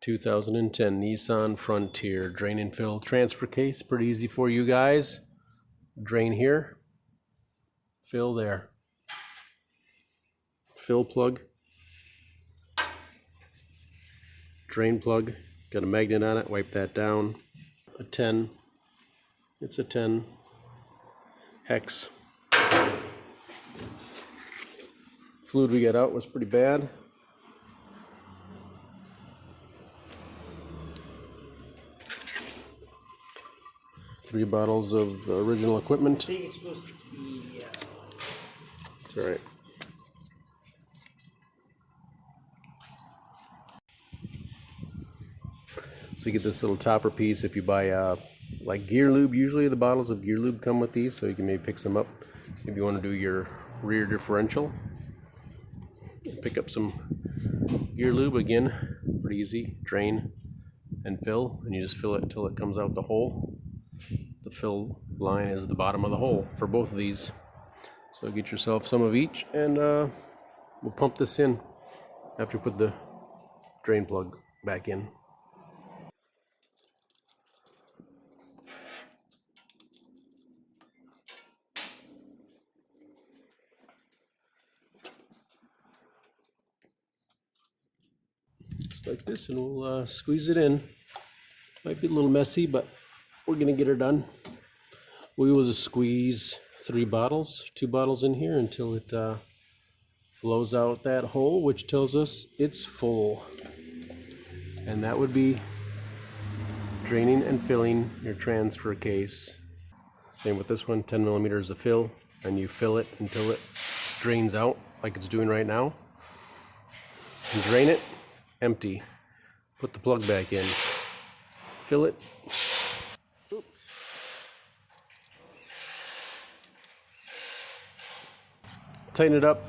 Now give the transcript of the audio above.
2010 Nissan Frontier drain and fill transfer case. Pretty easy for you guys. Drain here, fill there. Fill plug, drain plug, got a magnet on it, wipe that down. A 10, it's a 10 hex. Fluid we got out was pretty bad. Three bottles of original equipment. I think it's supposed to be, That's all right. So you get this little topper piece if you buy like gear lube. Usually the bottles of gear lube come with these, so you can maybe pick some up if you want to do your rear differential. Pick up some gear lube again, pretty easy. Drain and fill, and you just fill it until it comes out the hole. The fill line is the bottom of the hole for both of these. So get yourself some of each, and we'll pump this in after we put the drain plug back in. Just like this, and we'll squeeze it in. Might be a little messy, but we're gonna get her done. We will just squeeze 2 bottles in here until it flows out that hole, which tells us it's full. And that would be draining and filling your transfer case. Same with this one, 10 millimeters of fill, and you fill it until it drains out like it's doing right now. And drain it, empty. Put the plug back in. Fill it. Tighten it up,